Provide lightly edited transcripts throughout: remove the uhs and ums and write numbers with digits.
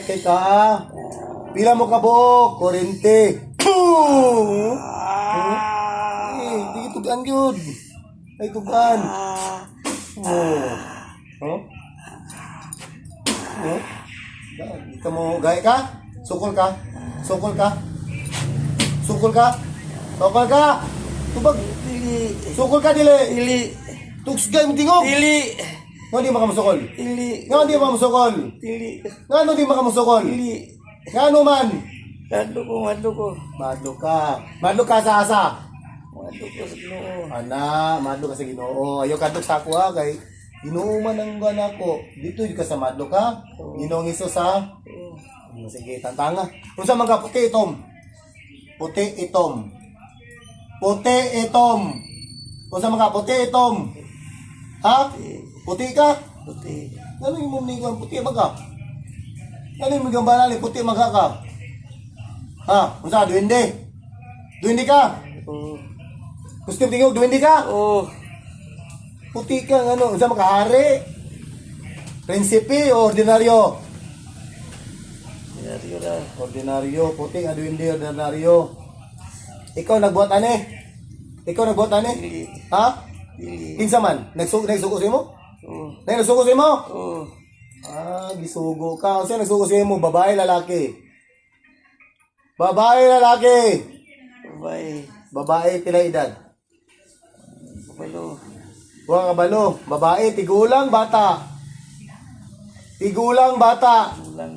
kay ka. Pila mo ka buok, kurente. Di tugan yun. Ay tugan. Dito mo, gaya ka? Sukol ka? Sukol ka? Sukol ka? Sukol ka? Tubag. Sukol ka, dili. Dili. Tugsgay mo tingog. Dili. Nga di makamusukol. Dili. Nga di makamusukol. Dili. Nga di makamusukol. Dili. Nga man. Madlo ko. Madlo ka. Madlo ka sa asa. Madlo ko sa Ginoo. Ana, madlo ka sa Ginoo. Ayaw kadlok sa ako ha, kay Ginoo man ang gana ko. Dito ka sa madlo ka. Ginoong Hesus ha. Sige, tantanga. Unsa man ka puti itom? Puti itom. Puti itom. Unsa man ka puti itom? Ha? Puti ka? Puti. Ano yung mumningan? Puti maga? Ano yung magambalali? Puti maga ka? Ha? Unsa? Duwende? Duwende ka? Oo. Gusto yung tingog? Duwende ka? Oo. Puti ka, ano? Unsa makahari? Prinsipe o ordinaryo? Dinaryo na. Ordinaryo. Puti nga duwende, ordinaryo. Ikaw nagbuhat ani? Ikaw nagbuhat ani? Dili. Ha? Dili. Kinsa man? Nagsugo sa imo? Oo. Nagsugo sa imo? Oo. Gisugo ka. Unsa nagsugo sa imo? Babae, lalaki? Babae, lalaki? Babae. Babae, pila edad? Kabalo. Huwag kabalo. Babae, tigulang, bata. Tigulang, bata. Ulang.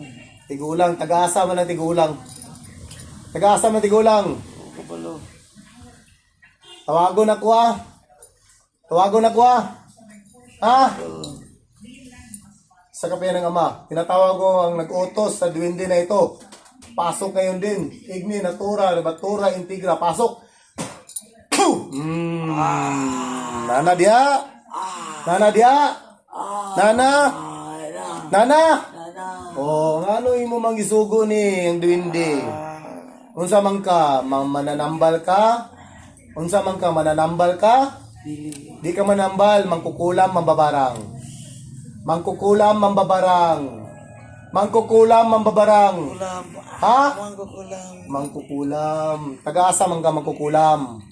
Tigulang, taga-asa man ang tigulang. Taga-asa man ang tigulang. Kabalo. Tawagon ako ah. Tawagon ako ah. Ha? Oo. Sa kape ng ama, tinatawag ko ang nag-utos sa duwende na ito. Pasok ngayon din. Igni, natura, batura, integra. Pasok. Nana dia. Nana dia. Nana. Nana. Oh, ngano imo mangisugo ni ang duwende? Unsa man ka, mananambal ka? Unsa man ka, mananambal ka? Dili. Di ka manambal, mangkukulam, mambabarang. Mangkukulam, mambabarang. Mangkukulam, mambabarang. Kulam. Ha? Mangko kulam. Mangkukulam. Taga-asa man ka mangkukulam.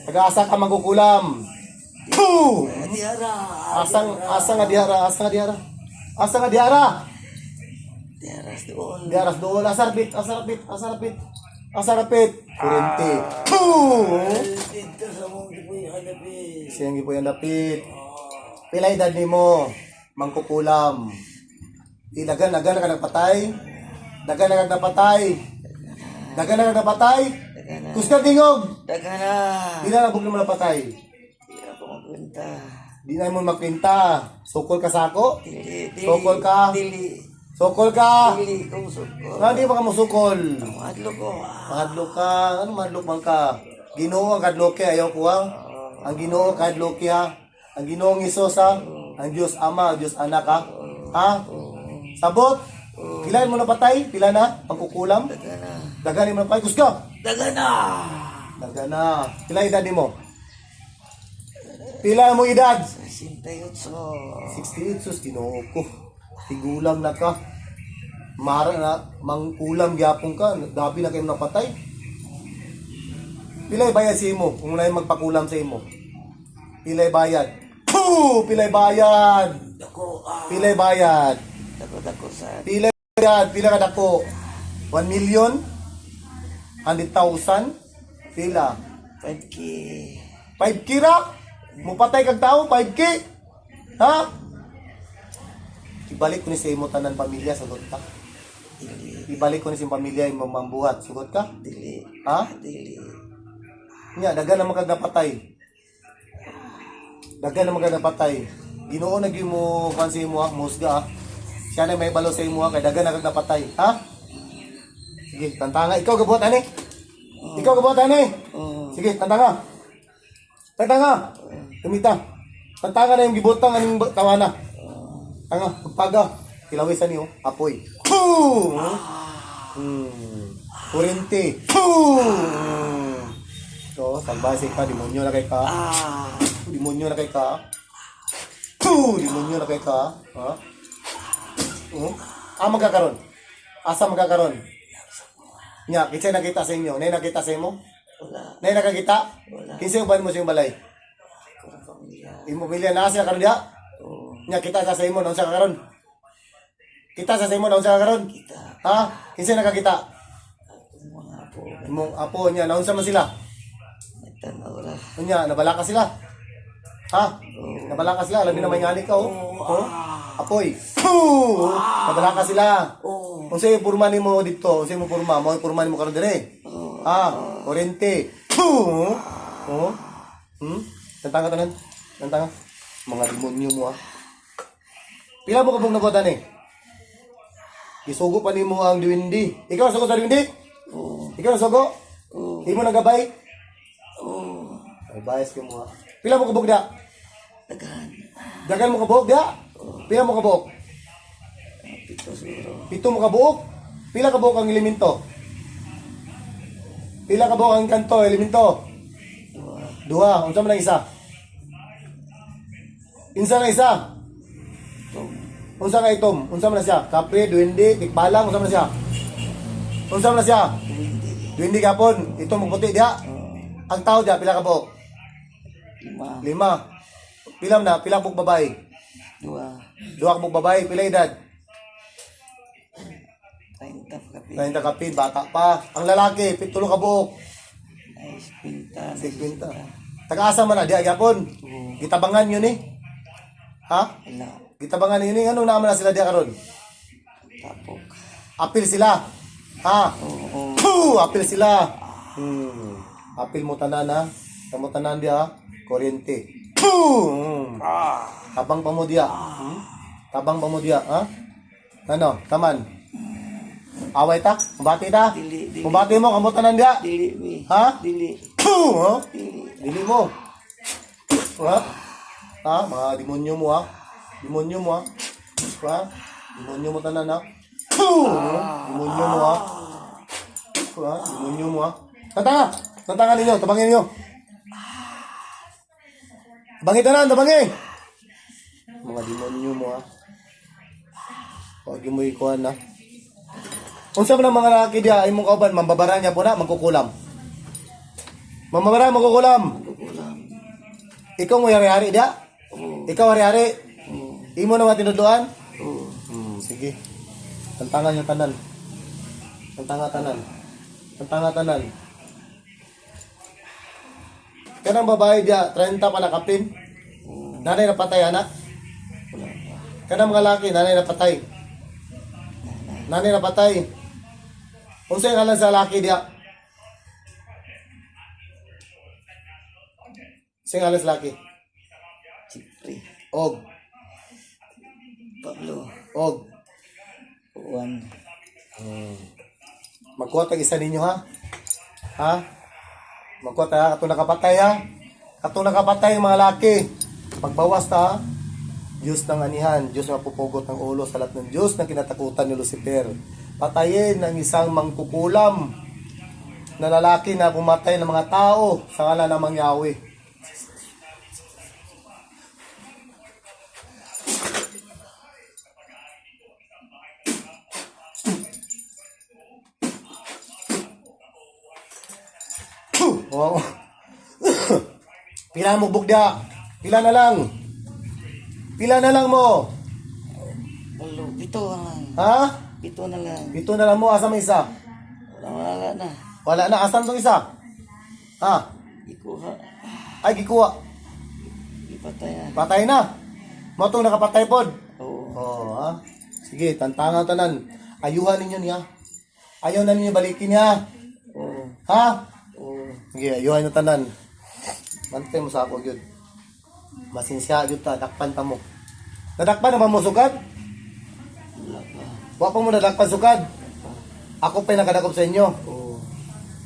Taga-asa ka mangkukulam. Puh! Diara. Asa nga diara, asa nga diara. Asa nga diara. Diaras doon. Diaras doon, asarapit, asarapit, asarapit. Asarapit. Kurente. Puh! Dito sa mong gipoy hanapin. Siyang gipoy ang dapit. Pila edad nimo? Mangkukulam. Dagan na ka nagpatay. Dagan na ka nagpatay. Dagan na ka nagpatay. Dagana. Kuska tingog. Dagana. Pila na bugno mo napatay. Di ako magpunta. Di na mo magpinta. Sukol ka sako. Dili. Sokol ka. Dili. Sukol ka. Dili kong suko. Nga di ba ka musukol? Madlo ko. Mahadlok ka. Ano mahadlok man ka? Ginoo ang kadloke. Ayaw ko ha. Ang Ginoo ang kadloke ha. Ang Ginoong Hesus ha. Ang Diyos Ama, ang Diyos Anak ha. Ha? Sabot? Pila mo napatay? Pila na? Pangkukulam? Dagana. Dagani mo napatay? Kusga! Dagana. Dagana. Pila edad mo? Pila mo edad? 68. 68 sus, Ginoo ko. Tigulang na ka. Mara na, mangkulam gyapon ka. Dabi na kayo napatay. Pilay bayad sa imo. Kung na magpakulam sa imo. Pilay bayad. Puh! Pilay bayad. Dako. Pilay bayad. Dako sa. Pilay bayad. Pila ka dako? 1 million? 100,000? Pila? 5K. 5K ra? Mupatay kag tao? 5K? Ha? Ibalik ko ni sa imo tanan pamilya, sugot ka. Dili. Ibalik ko ni sa imo pamilya imong mambuhat, sugot ka. Dili. Ha? Dili. Nya dagan na magad napatay. Dagan na magad napatay. Ginoo na gyud mo kan sa imo musga. Siya na may balo sa imo kay dagan na kag napatay, ha? Sige, tantanga ikaw gabuhat ani. Ikaw gabuhat ani. Sige, tantanga. Tantanga. Tumita. Tantanga na yung gibutang aning tawana. Tanga, pagpaga. Kilawisan niyo, apoy. Puh! Kurente. Puh! So, salbase ka, demonyo na kay ka. Demonyo na kay ka. Puh! Demonyo na kay ka. Ha? Magkakaroon. Asa magkakaroon? Nya, kinsay nakita sa inyo? Nay nakita sa imo? Wala. Nay nakakita? Wala. Kinsay uban mo sa iyong balay? Kurang pamilya. Imo bilya na siya karon diha? Oo. Nya kita sa imo naunsa ka karon? Kita sa imo naunsa ka karon? Kita. Ha? Kinsay nakakita? Ang mga apo. Imong apo niya naunsa man sila? Nagtanaw ra. Unya, nabala ka sila? Ha? Oo. Nabala ka sila? Labi na may ngani ka, oh. Oh? Apoy. Poo! Nabala ka sila. Oo. Kung sa'yo purma ni mo dito, kung sa'yo mo purma, mo purma ni mo karon dire. Oo. Ha? Oriente. Poo! Oh? Tantanga tanan. Tantanga. Mga demonyo mo, ha? Pila mo kabog nabutan eh? Isugo pa ni mo ang diwindi. Ikaw sugo sa diwindi? Oo. Ikaw sugo? Oo. Di mo nagabay? Oo. Ay, bias ka mo, ha? Pila mo kabog da? Daghan. Dagan mo kabog da? Pila mo kabog? Pito siguro. Pito mo kabuok? Pila kabuok ang elemento? Pila kabuok ang kanto, elemento? Dua. Dua. Unsa man ang isa? Insa na isa? Tom. Unsa nga itom? Unsa man na siya? Kapre, duwende, tikbalang, unsa man na siya? Unsa man na siya? Hindi. Duwende kapon, itom mo puti diha. Oo. Ang tao diha pila kabuok? 5. 5. Pila man na? Pila kabuk babae? 2. Duha kabuk babae, pila edad? 30 kapit. 90 kapin, bata pa. Ang lalaki, pitulo kabuok. Nice pinta. 50. Taga-asa man na, diha gyapon. Oo. Gitabangan yun eh. Ha? Wala. Gitabangan yun eh. Anong naman na sila diha karon? Tapok. Apil sila. Ha? Oo. Puh! Apil sila. Apil mo tanan ha. Kamo tanan dia kuryente. Puh! Tabang pa mo dia. Tabang pa mo dia, ha? Ano? Taman. Away ta? Kumbati ta? Dili. Dili. Kumbati mo kamo tanan dia. Dili. Mi. Ha? Dili. Puh! Ha? Dili. Dili mo. Ha? Ha? Mga demonyo mo ha? Demonyo mo ha? Ha? Demonyo mo tanan ha? Puh! Demonyo mo ha? Ha? Demonyo mo ha? Tantanga! Tantanga ninyo! Tabangin ninyo! Tabangi tanan! Tabangi! Mga demonyo mo ha? Huwag mo ikuhan ha? Unsa man ang mga lalaki diya ay mong kauban, mambabara niya po na, magkukulam. Mambabara, magkukulam. Kukulam. Ikaw mo yari-hari diya? Oo. Ikaw hari-hari? Oo. Imo na matinuduan? Oo. Sige. Tantangan yung tanan. Tantanga tanan. Tantanga tanan. Kanang babae diya, 30 pa nakapin. Nanay na patay, anak. Wala pa. Kanang mga laki, nanay na patay. Nanay na patay. Unsa yung ngalan sa laki diya? Sing ngalan sa laki? Sipri. Og. Pablo. Og. Juan. Magkuha tag isa ninyo ha? Ha? Magkuha tayo, katong nakapatay ha? Katong nakapatay mga laki. Pagbawas ta ha? Diyos ng anihan, Diyos na pupugot ng ulo sa lahat ng Diyos na kinatakutan ni Lucifer. Patayin ang isang mangkukulam na lalaki na pumatay ng mga tao sa ngalan ng mga Yahweh. Wow. Pila mo bugda? Pila na lang? Pila na lang mo? Palo. Pito lang. Ha? Pito na lang. Ito na lang mo, asa may isa? Wala na. Wala na, asan tong isa? Ha? Ikuha. Ay, gikuha. Ipatay na. Patay na. Mo tong nakapatay pod. Oo. Oh, ha? Sige, tantanga tanan. Ayuhan ninyo niya. Ayaw na ninyo balikin niya. Oo. Ha? Oo. Sige, ayuhan nyo tanan. Mantay mo sa ako, yun. Masinsya, yun ta. Dakpan ta mo. Nadakpan na ba mo sukad? Wala pa. Wa pa mo nadakpan sukad. Ako pa yung nakadakop sa inyo. Oo.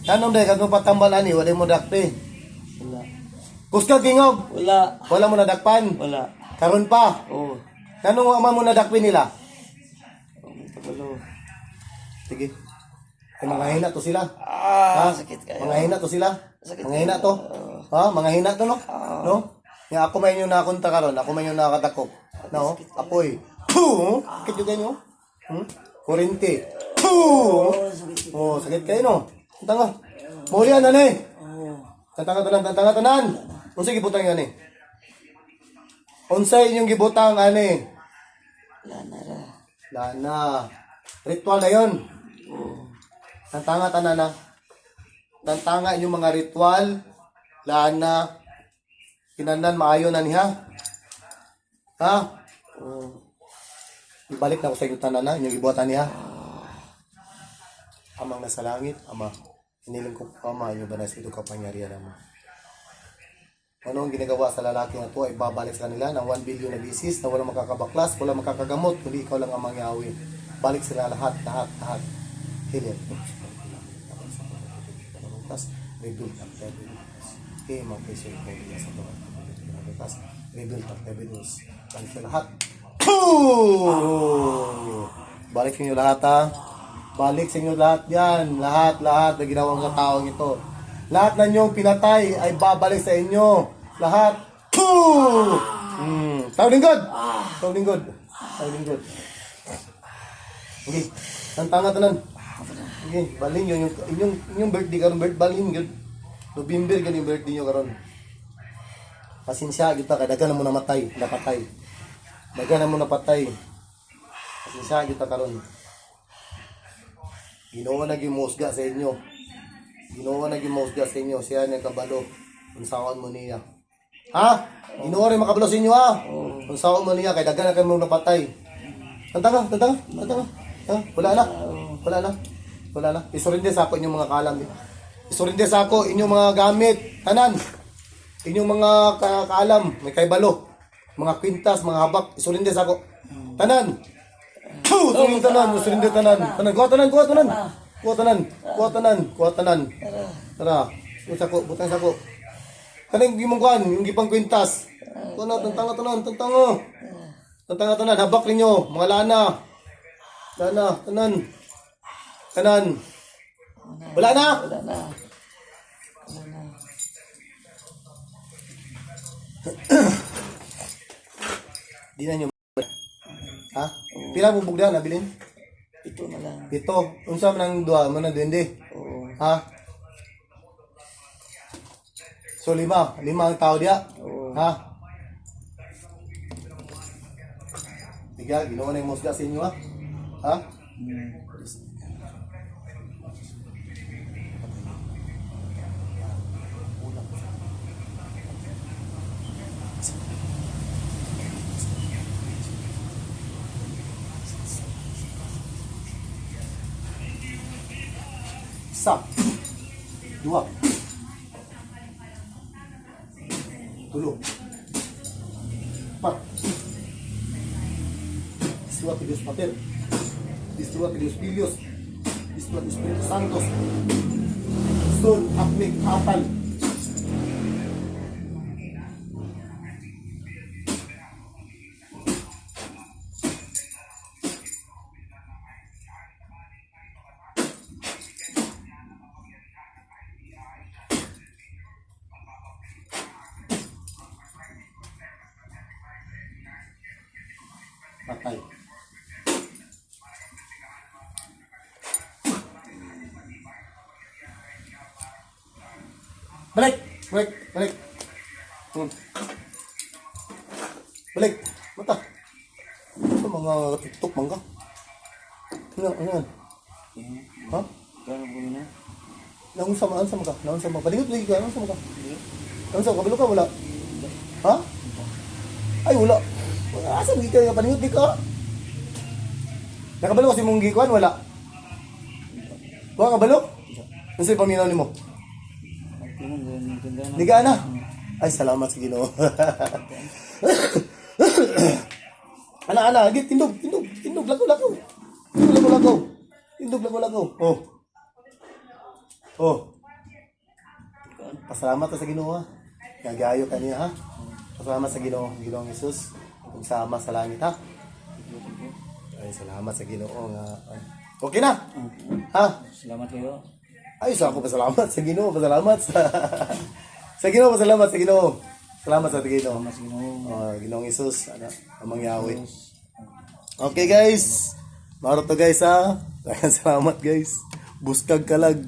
Tanong dahil kag mo patambal ani, wala mo dakpi. Wala. Kuska kingog. Wala. Wala mo nadakpan. Wala. Karon pa. Oo. Tanong ama mo nadakpi nila. Pablo. Sige. Ay, mga hina to sila. Ah, sakit kayo. Mga hina to sila. Sakit Mga hina to. Ha? Mga hina to, no? No? Nga ako may yung nakunta karon. Ako may yung nakatakop. No? Apoy. Puh! Kit yung ganyo. Kurinti. Poo! sakit. Oh, sakit kayo no. Tanga. Muli yan, nanay. Tantanga tanan. Unsay gibutang yan eh? Unsay inyong gibutang ani? Lana ra. Lana. Ritual na yun. Tantanga tanan na. Tantanga inyong mga ritual. Lana. Kinandan maayo na niya. Ha? Ibalik na ko sa inyo tanan na. Inyong gibuhatan niya. Amang nasa langit, Ama. Hiniling ko, Ama, inyo ba na sa ito kapangyarihan, Ama? Ano ang ginagawa sa lalaki na ito ay babalik sa kanila ng 1 billion na bisis na walang makakabaklas, walang makakagamot, kundi ikaw lang ang mangyawi. Balik sila lahat. Hilyan. Rebuild ang Tebedos. Mag-isip ko nila sa mga Tebedos. Rebuild ang Tebedos. Balik sila lahat. Balik sa inyo lahat, ha? Balik sa inyo lahat yan. Lahat na ginawang sa taong ito. Lahat na inyong pinatay ay babalik sa inyo. Lahat. Tawag lingkod. Okay. Tantanga tanan. Okay. Balin nyo. Inyong birthday karon. Balin yun. November ganyung birthday nyo karon. Pasensya kita. Kaya dagan na mo namatay. Napatay. Dagan na mo napatay. Pasensya kita karon. Ginoo na gimusga sa inyo. Siya niya kabalo. Unsaon mo niya. Ha? Ginoo rin makabalo sa inyo, ha? Unsaon mo niya. Kaya dagan na kayo mong napatay. Tantanga. Ha? Wala na. Isurinde sa ako inyong mga kalam. Isurinde sa ako inyong mga gamit. Tanan. Inyong mga kaalam. May kaibalo. Mga kwintas, mga habak. Isurinde sa ako. Tanan. Kuha tanan. Tara. Butang sako. Kanang gimong kuan, yung gipang kwintas. Kuno tantanga tanan. Habak ninyo, mga lana. Tanan. Wala na. Di na nyo. Ha? Pila mo bugda na bilin? Ito na lang. Ito. Unsa man ang duha mo na duwende? Oo. Ha? So lima ang tao diya. Oo. Ha? Tiga, ginawa na yung musga sa inyo, ha? Ha? Isa. Dua. Tulo. Empat. Istiwa ke Dios Pater. Istiwa ke Dios Filios. Istiwa ke Espiritu Santos. Sun Akmik Atal. Patay. Balik. Balik. Mata. Ito mga TikTok mangga. Ano yan? Ha? Kaya ko na. Naun sama ka? Palingot lagi ka. Naun sama ka? Kabalo ka? Wala? Ha? Ay, wala. Asa hindi ka palingot di ka? Nakabalo kasi mong gikuan? Wala? Wala kabalo? Ano sa'yo paminaw ni mo? Hindi ka na? Ay, salamat sa Ginoo. Ana, tindog, lako. Tindog, lako. Oh. Pasalamat ka sa Ginoo, ha. Nagayo ka niya, ha. Pasalamat sa Ginoong Jesus. Kung sama sa langit, ha. Ay, salamat sa Ginoo nga. Okay na. Ha? Salamat kayo. Ay, so ako pasalamat sa Ginoo, pasalamat sa Ginoo. Salamat sa Ginoo. Salamat sa Ginoo. Ginoong Jesus, amang Yahweh. Okay guys. Maro to guys, ha. Daghang salamat guys. Buskag kalag.